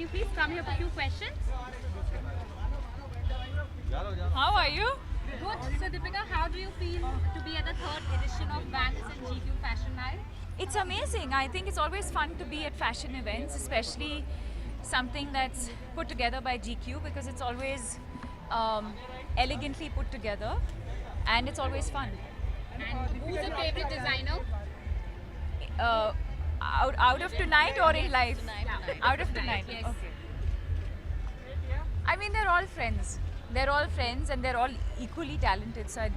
you please come here for a few questions? How are you? Good. So Deepika, how do you feel to be at the third edition of Vans and GQ Fashion Night? It's amazing. I think it's always fun to be at fashion events, especially something that's put together by GQ because it's always elegantly put together and it's always fun. And who's your favorite designer? Uh, out of tonight or in life? Out of tonight. Yes. Okay. I mean, they're all friends. They're all friends and they're all equally talented, so I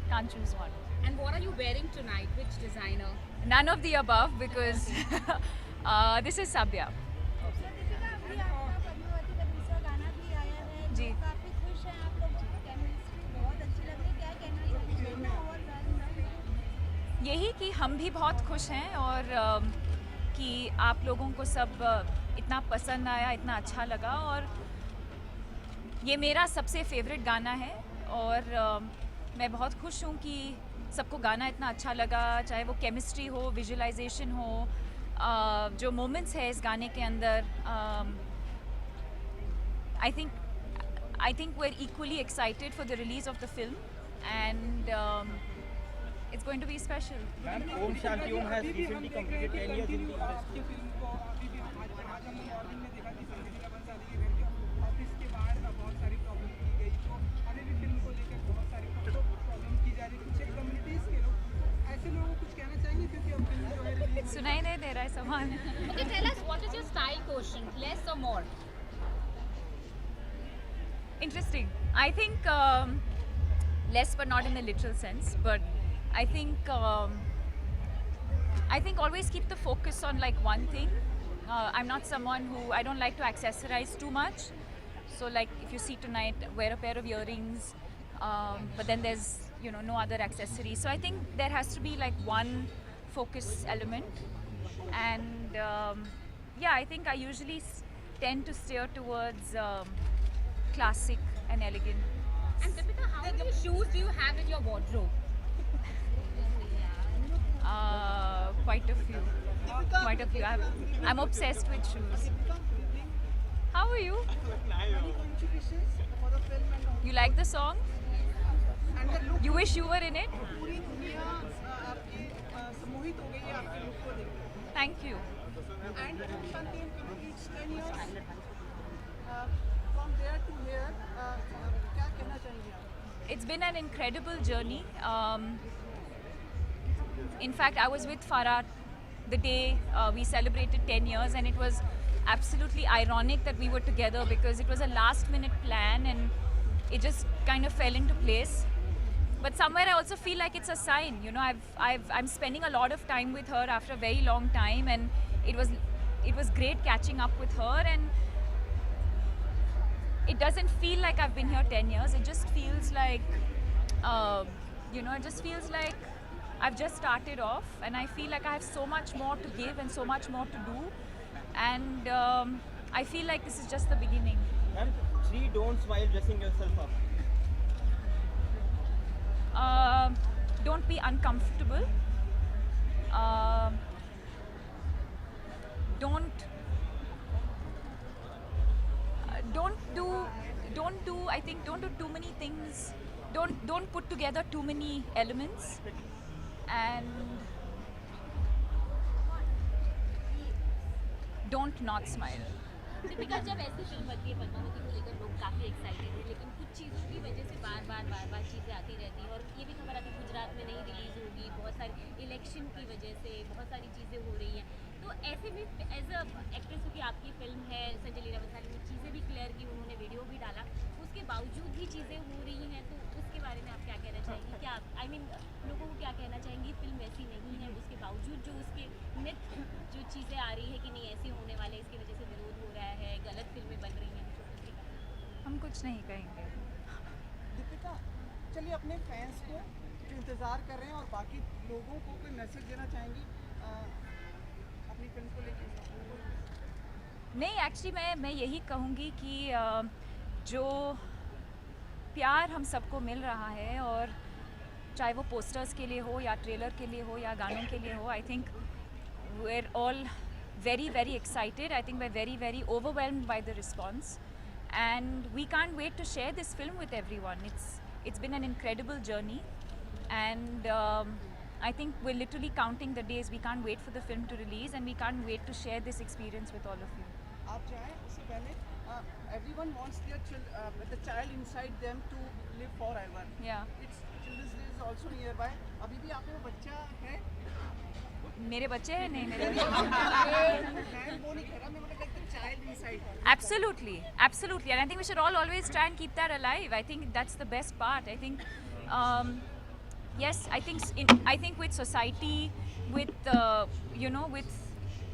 can't choose one. And what are you wearing tonight? Which designer? None of the above because this is Sabya. Deepika अभी आपका पद्मावती का दूसरा गाना भी आया है जी। तो काफी खुश हैं आप लोग केमिस्ट्री बहुत अच्छी लग रही है क्या कहना चाहेंगे और यही कि हम भी बहुत खुश हैं और कि आप लोगों को सब इतना पसंद आया, इतना अच्छा लगा और ये मेरा सबसे फेवरेट गाना है और मैं बहुत खुश हूँ कि सबको गाना इतना अच्छा लगा, चाहे वो केमिस्ट्री हो, विजुअलाइजेशन हो, जो मोमेंट्स है इस गाने के अंदर I think we're equally excited for the release of the film and it's going to be special. Ma'am, Om Shanti Om has recently completed 10 years in the आपकी industry. फिल्म को अभी भी आज हम मॉर्निंग में देखा कि संजीवनी बंसाली के घर के ऑफिस के बाहर बहुत सारी प्रॉब्लम की गई तो अभी भी फिल्म को लेकर बहुत सारी प्रॉब्लम की जा रही है कुछ कम्युनिटीज़ के लोग ऐसे लोगों को कुछ कहना चाहेंगे क्योंकि अब फिल्म जो है release सुनाई नहीं दे रहा है सवाल. Okay, tell us what is your style quotient, less or more? Interesting. I think less, but not in the literal sense. But I think always keep the focus on like one thing. I'm not someone who I don't like to accessorize too much. So like if you see tonight, wear a pair of earrings, but then there's no other accessory. So I think there has to be like one focus element, and yeah, I think I usually tend to steer towards classic and elegant. And Deepika, how many shoes do you have in your wardrobe? Quite a few. Quite a few. I'm obsessed with shoes. How are you? contributions for the film and all. You like the song? And the look You wish you were in it? पूरी दुनिया आपकी सम्मोहित हो गई है आपके look को देखकर Thank you. and Om Shanti Om film each 10 years from there to here क्या कहना चाहेंगे आप It's been an incredible journey. In fact, I was with Farah the day we celebrated 10 years, and it was absolutely ironic that we were together because it was a last-minute plan and it just kind of fell into place. But somewhere I also feel like it's a sign. I'm spending a lot of time with her after a very long time, and it was great catching up with her. And it doesn't feel like I've been here 10 years. It just feels like, it just feels like I've just started off, and I feel like I have so much more to give and so much more to do. And I feel like this is just the beginning. Ma'am, 3 don'ts while dressing yourself up. Don't be uncomfortable. Don't do too many things. Don't put together too many elements, and don't not smile. Deepika, जब ऐसी film बनती है पद्मावती को लेकर लोग काफ़ी excited हैं, लेकिन कुछ चीज़ों की वजह से बार बार चीज़ें आती रहती हैं और ये भी खबर आती है गुजरात में नहीं रिलीज़ होगी, बहुत सारी इलेक्शन की वजह से बहुत सारी चीज़ें हो रही हैं. तो ऐसे में एज अ एक्ट्रेस क्योंकि आपकी फिल्म है, संजय लीला बंसाली ने चीज़ें भी क्लियर की, उन्होंने वीडियो भी डाला, उसके बावजूद भी चीज़ें हो रही हैं, तो उसके बारे में आप क्या कहना चाहेंगी? क्या लोगों को क्या कहना चाहेंगी? फिल्म ऐसी नहीं है, उसके बावजूद जो उसके मिथ जो चीज़ें आ रही है कि नहीं ऐसे होने वाले, इसकी वजह से विरोध हो रहा है, गलत फिल्में बन रही हैं, तो उसके बारे में हम कुछ नहीं कहेंगे. दीपिका चलिए अपने फैंस को जो इंतज़ार कर रहे हैं और बाकी लोगों को कोई मैसेज देना चाहेंगी अपनी फिल्म को लेकर नहीं, एक्चुअली मैं यही कहूँगी कि जो प्यार हम सबको मिल रहा है, और चाहे वो पोस्टर्स के लिए हो या ट्रेलर के लिए हो या गानों के लिए हो, I think we're all very, very excited. I think we're very, very overwhelmed by the response, and we can't wait to share this film with everyone. It's been an incredible journey, and I think we're literally counting the days. We can't wait for the film to release, and we can't wait to share this experience with all of you. आप जाएं उससे पहले everyone wants the child inside them to live forever. Yeah. It's Children's Day is also nearby. अभी भी आप में वो बच्चा है? मेरे बच्चे हैं नहीं मेरे मैं वो नहीं कह रहा, मैं मतलब like the child inside. Absolutely, absolutely, and I think we should all always try and keep that alive. I think that's the best part. I think, yes, I think with society, with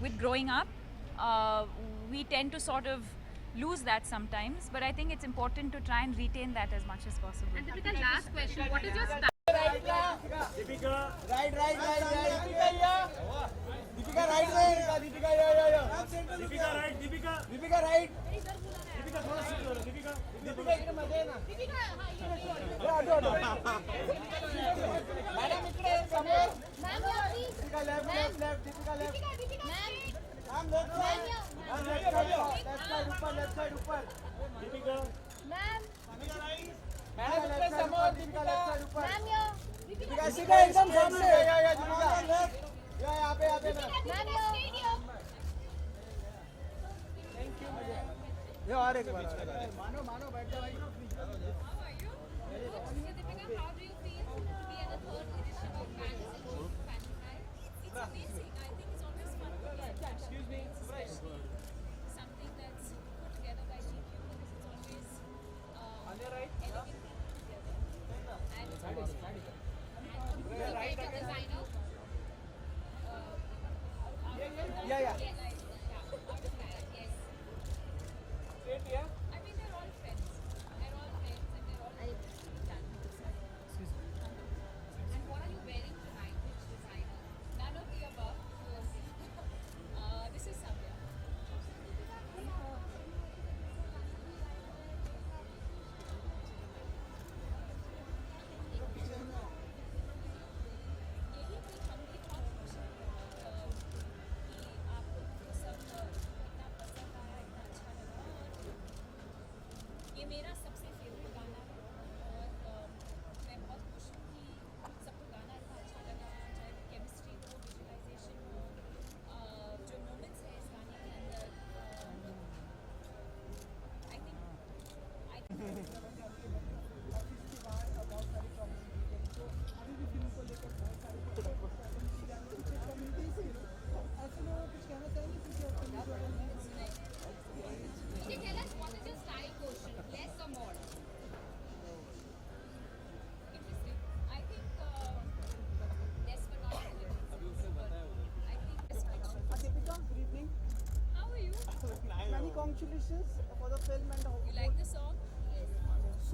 with growing up, we tend to sort of lose that sometimes. But I think it's important to try and retain that as much as possible. And Deepika, last question, what is your style? Deepika, Right. Deepika, right there. Deepika, yeah. Deepika, right, Deepika. Deepika, right. Deepika, थोड़ा seat लो, Deepika. Deepika, इकडे मध्ये आहे ना. आठव. Madam इकडे समोर. Deepika, left. Deepika, left. I'm left side. Left side, ऊपर. Deepika. Madam इकडे समोर. Deepika, left side, ऊपर. Deepika, सीधा एकदम सामने. या, Deepika, left. या, यहाँ पे ना. ये और एक बार. मानो बैठ जा भाई. Yeah. ये मेरा सबसे फेवरेट गाना है और मैं बहुत खुश हूँ कि सबको गाना इतना अच्छा लगा, चाहे वो केमिस्ट्री हो, विजुअलाइजेशन हो, जो मोमेंट्स है इस गाने के अंदर, I think Congratulations for the film and you like the song?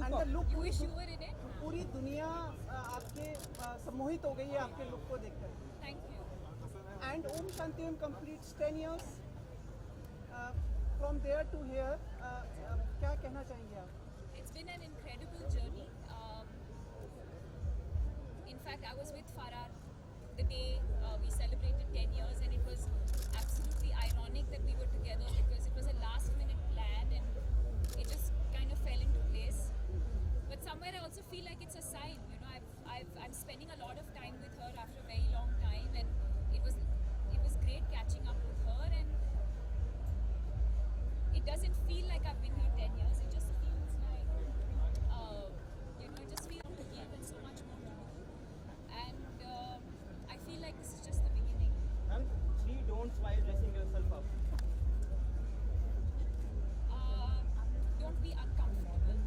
and the look. You wish you were in it? पूरी दुनिया आपके सम्मोहित हो गई है आपके लुक को देखकर. Thank you. And Om Shanti Om completes 10 years. From there to here, क्या कहना चाहेंगे आप? It's been an incredible journey. In fact, I was with Farah the day we celebrated 10 years, and it was absolutely ironic that we were together because it was a last-minute plan and it just kind of fell into place. But somewhere I also feel like it's a sign. You know, I'm spending a lot of time with her after a very long time, and it was great catching up with her. And it doesn't feel like I've been here 10 years. It just feels like, it just feels to give and so much more to do. And I feel like this is just the beginning. Ma'am, 3 don'ts while dressing yourself up. Don't be uncomfortable. Don't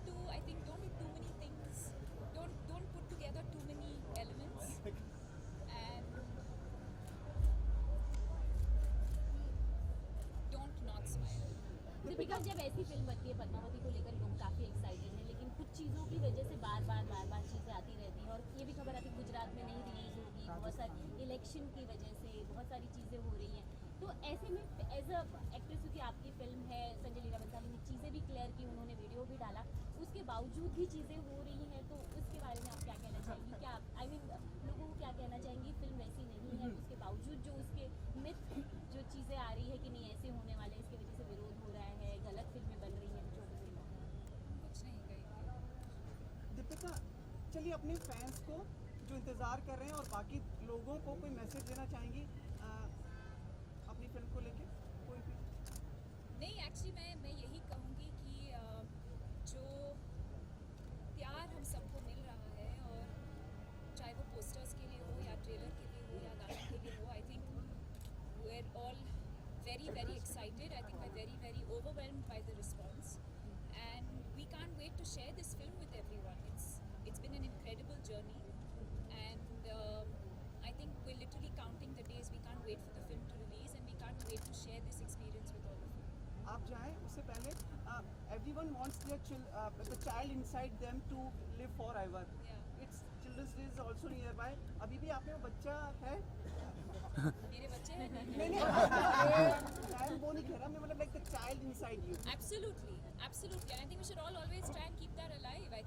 do too many things. Don't put together too many elements. And don't not smile. Deepika, जब ऐसी film बनती है पद्मावती को लेकर लोग काफ़ी excited हैं, लेकिन कुछ चीज़ों की वजह से बार बार चीज़ें आती रहती हैं और ये भी खबर आती है गुजरात में नहीं रिलीज़ होगी, बहुत सारी इलेक्शन की वजह से बहुत सारी चीज़ें हो रही हैं. तो ऐसे में एज अ एक्ट्रेस, क्योंकि आपकी फिल्म है, संजय लीला बंसाली ने चीज़ें भी क्लियर की, उन्होंने वीडियो भी डाला, उसके बावजूद भी चीज़ें हो रही हैं, तो उसके बारे में आप क्या कहना चाहेंगी? क्या आई मीन लोगों को क्या कहना चाहेंगी? फिल्म वैसी नहीं है, उसके बावजूद जो उसके मिथ जो चीज़ें आ रही है कि नहीं ऐसे होने वाले, इसकी वजह से विरोध हो रहा है, गलत फिल्में बन रही हैं, जो भी कुछ नहीं कही। दीपिका, चलिए अपने फैंस को जो इंतज़ार कर रहे हैं और बाकी लोगों को कोई मैसेज देना चाहेंगी अपनी फिल्म को लेके? कोई भी नहीं, एक्चुअली मैं यही कहूँगी कि जो प्यार हम सबको मिल रहा है, और चाहे वो पोस्टर्स के लिए हो या ट्रेलर के लिए हो या गाने के लिए हो, I think we are all very excited. I think we're very overwhelmed by the response, and we can't wait to share this film with everyone. It's been an incredible journey, and I think we're literally counting the days. We can't wait for the film to release, and we can't wait to share this experience with all of you. आप जाएं उससे पहले everyone wants the child inside them to live forever. Yeah. It's Children's Day is also nearby. अभी भी आप में वो बच्चा है? मेरे बच्चे हैं। नहीं मैं वो नहीं कह रहा, मैं मतलब like the child inside you. Absolutely, and I think we should all always try and keep that alive. I